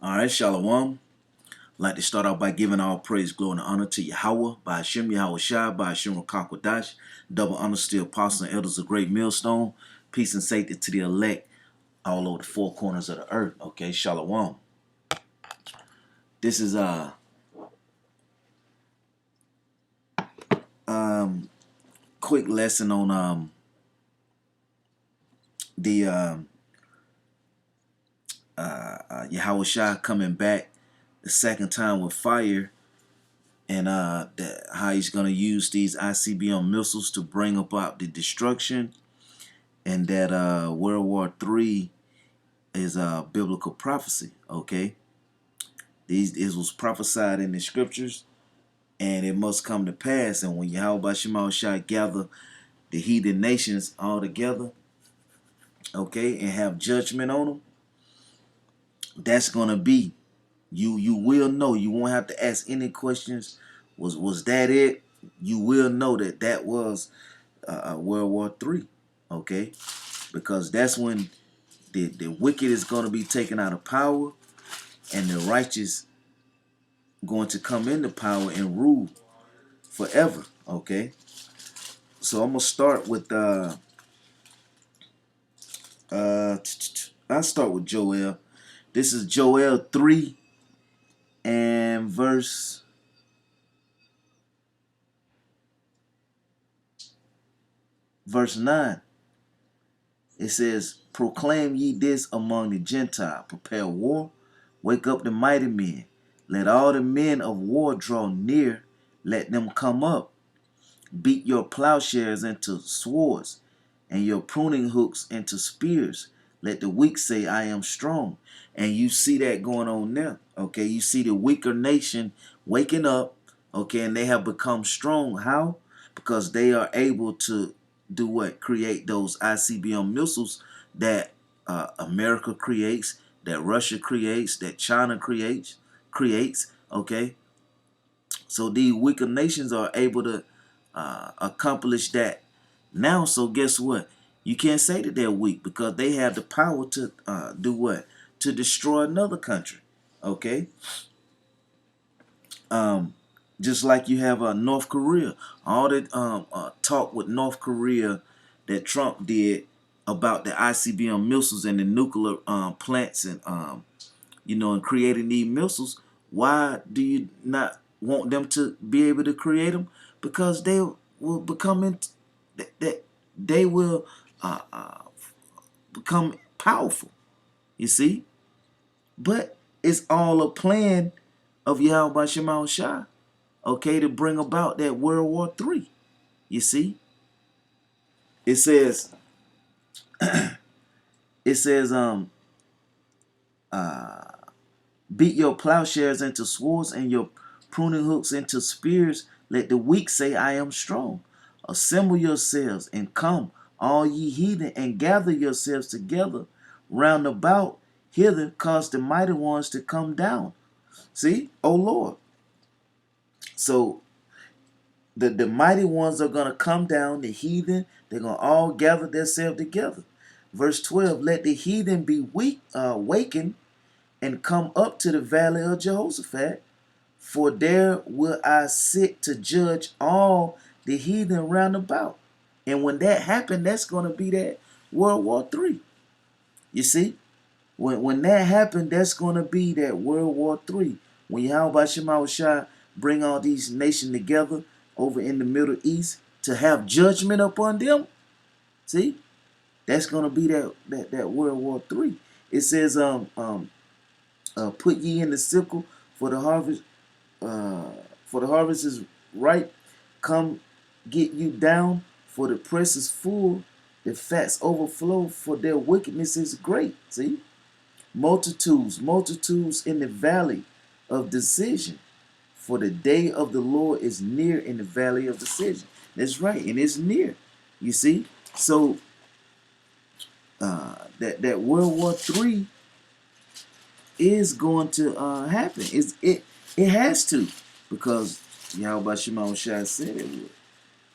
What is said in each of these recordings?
All right, Shalom. I'd like to start off by giving all praise, glory, and honor to Yahweh, by Hashem Yahweh Shai, by Hashem Rakakwadash. Double honor to the apostles and elders of Great Millstone. Peace and safety to the elect all over the four corners of the earth. Okay, Shalom. This is a quick lesson on the Yahweh Shai coming back the second time with fire, and how he's going to use these ICBM missiles to bring about the destruction, and that World War III is a biblical prophecy. Okay, this was prophesied in the scriptures, and it must come to pass. And when Yahweh Shema Shai gather the heathen nations all together, okay, and have judgment on them, that's gonna be, you will know. You won't have to ask any questions. Was that it? You will know that that was World War III. Okay, because that's when the wicked is going to be taken out of power, and the righteous going to come into power and rule forever. Okay, so I'm gonna start with I'll start with Joel. This is Joel 3 and verse 9. It says, "Proclaim ye this among the Gentiles, prepare war, wake up the mighty men, let all the men of war draw near, let them come up. Beat your plowshares into swords, and your pruning hooks into spears. Let the weak say, I am strong." And you see that going on now. Okay, you see the weaker nation waking up, okay, and they have become strong. How? Because they are able to do what? Create those ICBM missiles that America creates, that Russia creates, that China creates. Okay, so these weaker nations are able to accomplish that now. So guess what? You can't say that they're weak, because they have the power to do what? To destroy another country. Okay, just like you have North Korea. All that talk with North Korea that Trump did about the ICBM missiles and the nuclear plants, and and creating these missiles. Why do you not want them to be able to create them? Because they will become that they will become powerful. You see, but it's all a plan of Yahweh Shema Shai, okay, to bring about that World War III. You see, it says it says beat your plowshares into swords and your pruning hooks into spears. Let the weak say, I am strong. Assemble yourselves and come, all ye heathen, and gather yourselves together round about hither, cause the mighty ones to come down. See, oh Lord. So the mighty ones are going to come down, the heathen, they're going to all gather themselves together. Verse 12, let the heathen be wakened and come up to the valley of Jehoshaphat, for there will I sit to judge all the heathen round about. And when that happened, that's going to be that World War III. You see, when that happened, that's going to be that World War III. When Yahweh Shema Shai bring all these nations together over in the Middle East to have judgment upon them, see, that's going to be that World War III. It says, put ye in the sickle, for the harvest is ripe. Come get you down, for the press is full, the fats overflow, for their wickedness is great. See, multitudes in the valley of decision, for the day of the Lord is near in the valley of decision. That's right, and it's near. You see, so that World War III is going to happen. It has to, because Yahweh Shema Shai said it would.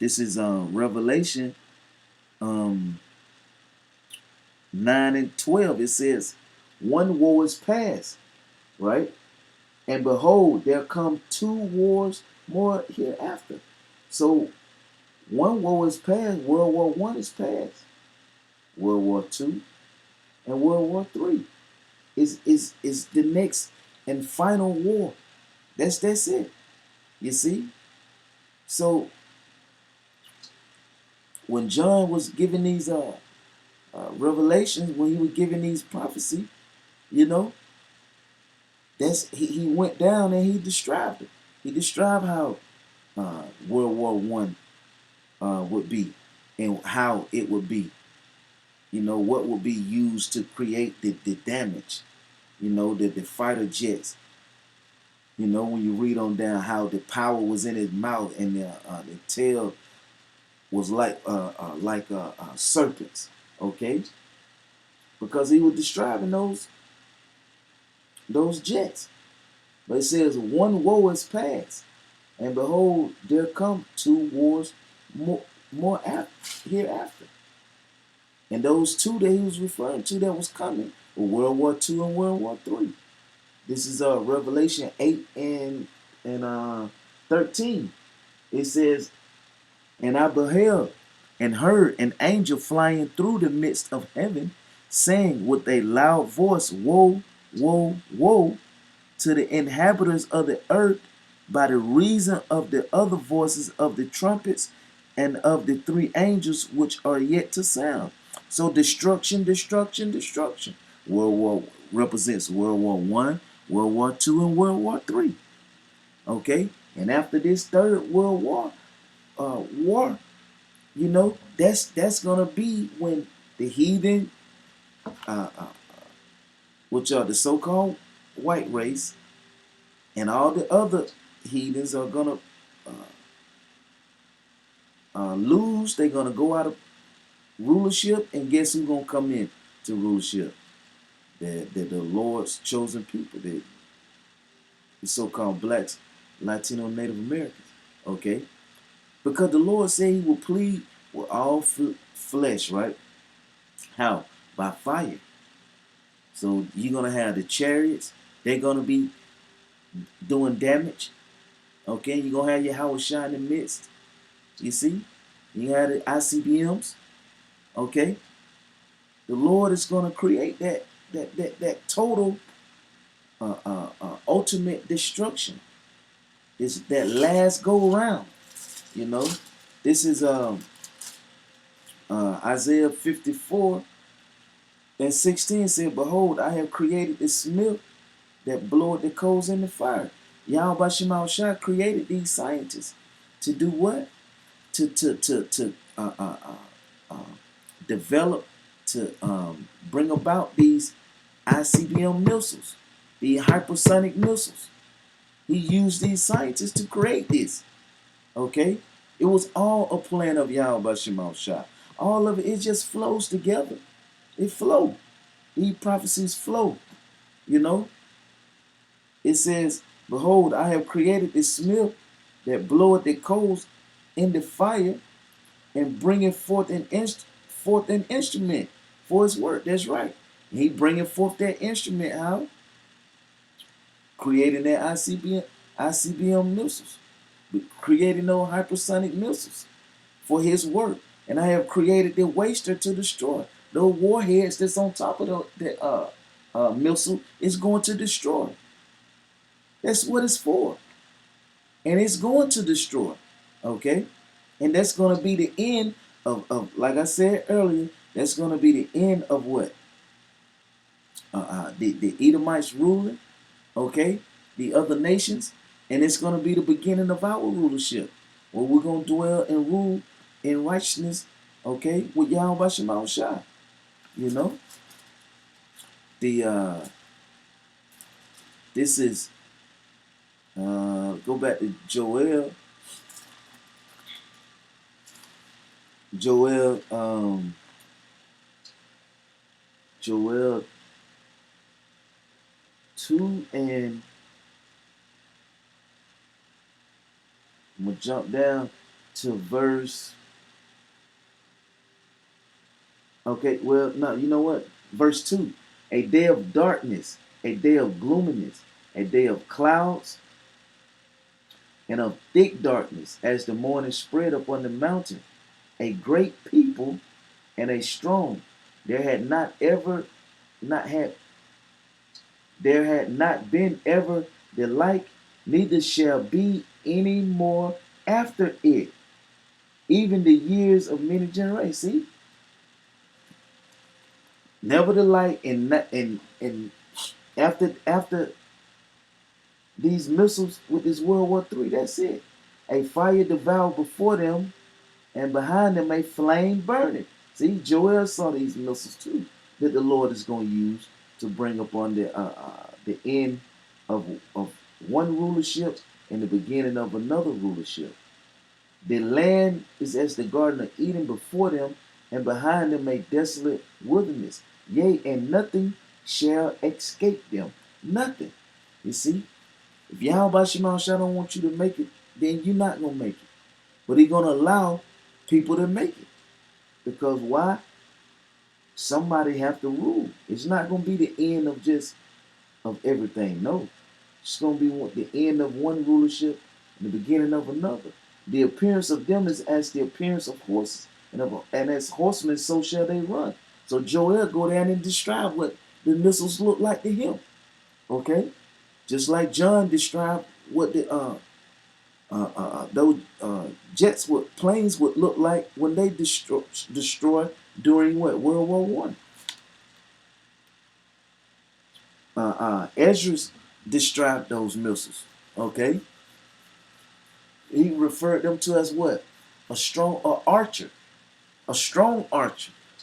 This is Revelation 9 and 12. It says, one woe is past, right? And behold, there come two wars more hereafter. So one war is past, World War One is past. World War Two and World War Three is the next and final war. That's it. You see? So when John was giving these revelations, when he was giving these prophecy, you know, he went down and he described it. He described how World War One would be and how it would be. You know, what would be used to create the damage. You know, the fighter jets. You know, when you read on down how the power was in his mouth and the tail was like serpents. Okay, because he was describing those jets. But it says one woe is past, and behold, there come two wars more hereafter. And those two that he was referring to that was coming were World War II and World War III. This is Revelation 8 and 13. It says, and I beheld and heard an angel flying through the midst of heaven, saying with a loud voice, Woe, woe, woe to the inhabitants of the earth by the reason of the other voices of the trumpets and of the three angels which are yet to sound. So destruction, destruction, destruction. World War represents World War One, World War Two, and World War Three. Okay, and after this third World War, you know, that's gonna be when the heathen, which are the so-called white race, and all the other heathens are gonna lose. They're gonna go out of rulership, and guess who's gonna come in to rulership? The Lord's chosen people, the so-called blacks, Latino, Native Americans. Okay, because the Lord said He will plead with all flesh, right? How? By fire. So you're gonna have the chariots. They're gonna be doing damage. Okay, you're gonna have your Howard Shine in the midst. You see, you have the ICBMs. Okay, the Lord is gonna create that total ultimate destruction. It's that last go round. You know, this is Isaiah 54 and 16 said, "Behold, I have created the smith that bloweth the coals in the fire." Yahweh Shemal Shah created these scientists to do what? To develop, to bring about these ICBM missiles, the hypersonic missiles. He used these scientists to create this. Okay? It was all a plan of Yahweh Shemal Shah. All of it, it just flows together. It flows. These prophecies flow. You know? It says, "Behold, I have created the smith that bloweth the coals in the fire and bringeth forth an instrument for his work." That's right. He bringing forth that instrument, how? Creating that ICBM missiles, creating those hypersonic missiles for his work. And I have created the waster to destroy. Those warheads that's on top of the missile is going to destroy. That's what it's for. And it's going to destroy. Okay? And that's going to be the end of, like I said earlier, that's going to be the end of what? The Edomites ruling, okay? The other nations. And it's going to be the beginning of our rulership, where we're going to dwell and rule in righteousness, okay, with Yahweh Shemal Shah. You know? This is, go back to Joel. Joel 2 and I'm going to jump down to verse, okay, well, no, you know what? Verse 2, a day of darkness, a day of gloominess, a day of clouds and of thick darkness, as the morning spread upon the mountain, a great people and a strong. There had not ever not had there had not been ever the like, neither shall be any more after it, even the years of many generations. See, never the like, and after these missiles with this World War III, that's it. A fire devoured before them, and behind them a flame burning. See, Joel saw these missiles too that the Lord is going to use to bring upon the end of one rulership and the beginning of another rulership. The land is as the Garden of Eden before them, and behind them a desolate wilderness. Yea, and nothing shall escape them. Nothing. You see, if Yahweh Shema Shah don't want you to make it, then you're not going to make it. But he's going to allow people to make it. Because why? Somebody have to rule. It's not going to be the end of everything. No. It's going to be the end of one rulership and the beginning of another. The appearance of them is as the appearance of horses. And as horsemen, so shall they run. So Joel go down and describe what the missiles look like to him. Okay? Just like John described what those planes would look like when they destroy during what, World War One. Ezra described those missiles. Okay, he referred them to as what, a strong archer,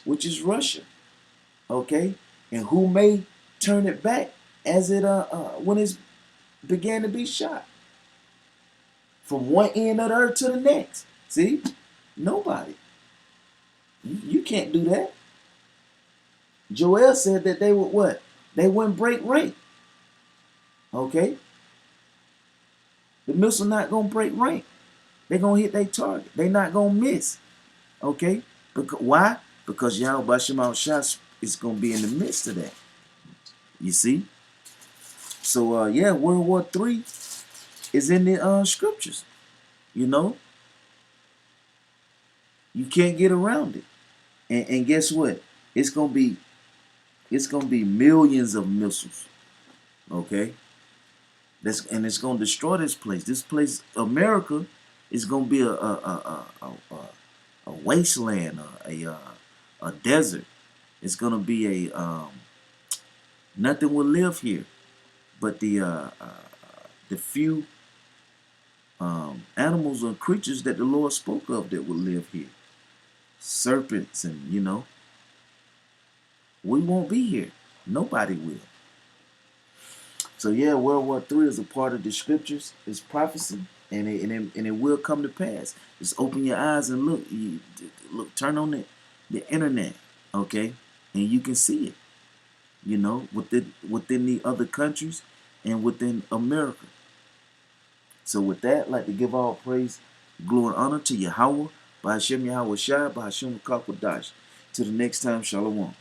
which is Russia. Okay, and who may turn it back as it when it's began to be shot from one end of the earth to the next. See, nobody. You can't do that. Joel said that they would what? They wouldn't break rank. Okay? The missile not going to break rank. They're going to hit their target. They're not going to miss. Okay? Why? Because Yahweh Shema Shah is going to be in the midst of that. You see? So, yeah, World War III is in the scriptures. You know? You can't get around it. And guess what? It's gonna be millions of missiles. Okay? And it's gonna destroy this place. This place, America, is gonna be a wasteland, a desert. It's gonna be nothing will live here, but the few animals or creatures that the Lord spoke of that will live here. Serpents, and we won't be here. Nobody will. So yeah, World War III is a part of the scriptures. It's prophecy, and it will come to pass. Just open your eyes and look. Turn on the internet, okay, and you can see it. Within the other countries and within America. So with that, I'd like to give all praise, glory, and honor to Yahweh, by Hashem Yahweh Shai, by Hashem Kakwadash. Till the next time, Shalom.